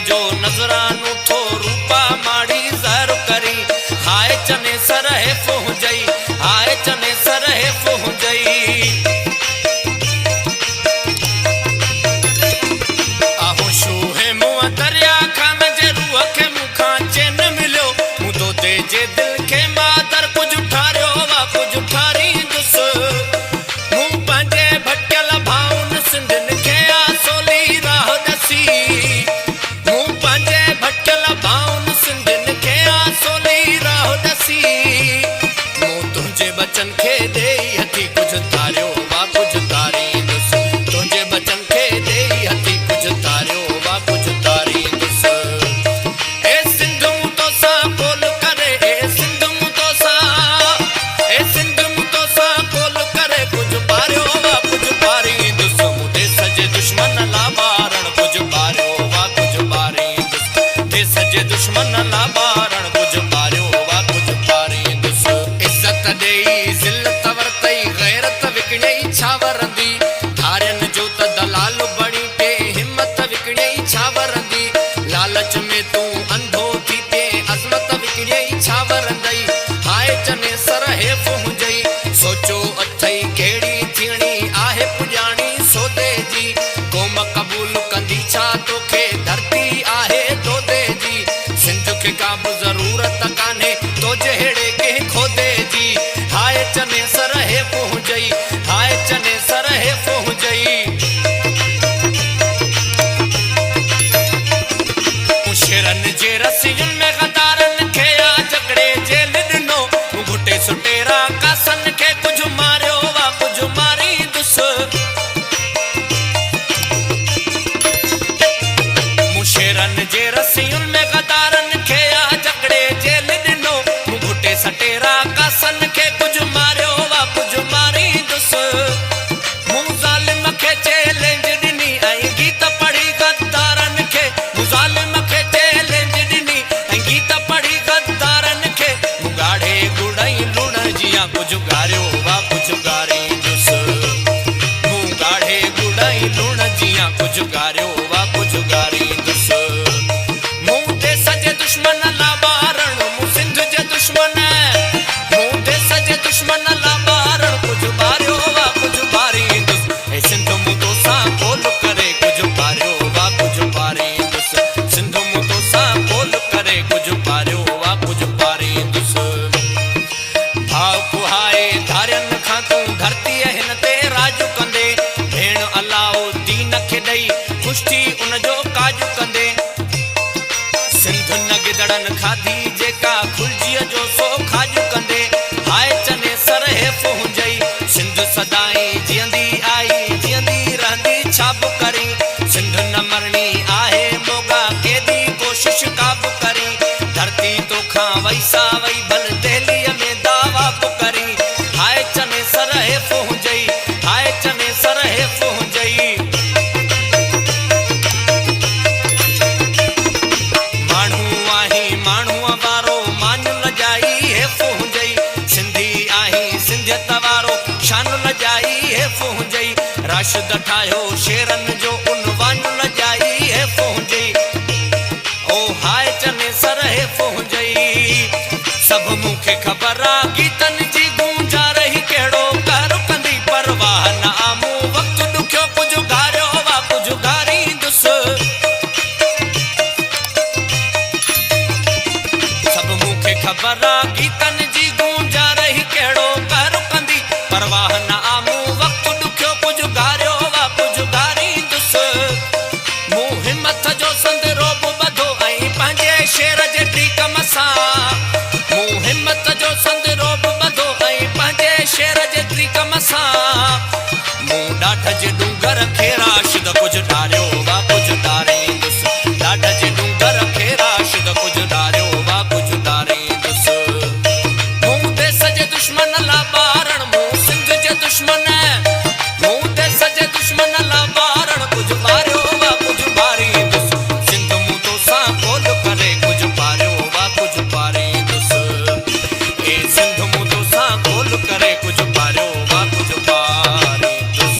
जो नजरानू थो रूपा माड़ी जहर करी हाय चने सरहे पहुंचई हाय चने सरहे पहुंचई आहो शोहे मुआ दरिया खान जे रूह के मुखा चैन मिलो मुदो दे जे दिल के मादर कुछ ठारियो वा कुछ ठारी दुस मुंह पंजे भटकल भाउन सिंधन के आसोली राह दसी मुंह पंजे भटकल भाउन सिंधन के आसोली राह दसी मुंह तुझे बचन के दे हथी कुछ तारियो वा कुछ तारी दुस तुझे बचन के दे हथी कुछ तारियो वा कुछ तारी दुस ए सिंधु तो सा कोल करे ए सिंधु तो सा कोल करे कुछ पारियो वा कुछ पारी दुस मुदे सजे दुश्मन ला मारण कुछ पारियो वा कुछ पारी दुस दे सजे दुश्मन ला मारण कुछ पारियो वा कुछ पारी दुस इज्जत देई जिल्लत वरतई गैरत विकणई छावरंदी धारन जो त दलाल बणी पे हिम्मत विकणई छावरंदी लालच में तू अंधो थी पे अजमत विकणई छावरंदई हाय चने सरहे पहुंचई सोचो अथई केड़ी थीणी आहे पुजाणी सोदे जी कोम कबूल कंदी छा तोखे धरती आहे दोदे जी सिंध के का जरूरत काने तो जहेड़े के खोदे जी हाय चने सरहे पहुंचई हाय चने सरहे पहुंचई शेरन जे रसियन में गदारन के आ जकड़े जेल दिनो घुटे सुटेरा कासन के कुछ मारियो वा कुछ मारी दुस मुशेरन जे रसियन में गदारन के आ जकड़े जेल दिनो घुटे सटेरा कासन के कुछ मारियो वा कुछ मारी दुस मुंह जालिम के चैलेंज दिनी आई गीत पढ़ी गद्दारन के मुजालिम के चैलेंज दिनी आई गीत पढ़ी गद्दारन के मुगाड़े गुड़ई लुण जिया कुछ गारियो वा कुछ गारी दुस मुगाड़े गुड़ई लुण जिया कुछ गारियो वा कुछ गारी दुस मुंह दे सजे दुश्मन ला बारण मुंह सिंध जे दुश्मन मुंह दे सजे दुश्मन ला बारण कुछ बारियो वा कुछ बारी दुस ए सिंध मुंह तो सा कोल करे कुछ बारियो वा कुछ बारी दुस सिंध मुंह तो सा कोल करे कुछ बारियो वा कुछ बारी दुस भाव कुहाए धारन खां तू धरती हिन ते राज कंदे भेण अलाउद्दीन खे ॾई खुश थी उन जो काज कंदे सिंध न गिदड़न खाधी जेका खुलजीअ जो सो खाज कंदे हाय चने सरहे पहुंचई सिंध सदाई जियंदी आई जियंदी रहंदी छाप करी सिंध न मरणी आहे मोगा केदी कोशिश काब करी धरती तो खां वैसा वई भल दिल्लीअ में दावा करी हाय चने सरहे पहुंचई हाय चने सरहे पहुंचई माण्हू आही माण्हू वारो मान लजाई है पहुंचई सिंधी आही सिंधियत वारो शान लजाई है पहुंचई राशिद ठायो शेरन जो उनवान लजाई है पहुंचई ओ हाय चने सरहे पहुंचई सब मुखे खबर आ गीतन जी गूंजा रही केड़ो कर कंदी परवाह न आमू वक्त दुखियो कुछ गारियो वा कुछ गारी दुस सब मुखे खबर आ गीतन जी गूंजा रही केड़ो कर कंदी परवाह न आमू वक्त दुखियो कुछ गारियो वा कुछ गारी दुस मुंह हिम्मत जो संद रोब बधो आई पंहिंजे शेर जे टीक मसां मुंह हिम्मत जो संद रोब बधो आई पंहिंजे शेर जे टीक मसां मुंह ॾाढ जे डूंगर खे राशिद कुछ ठारियो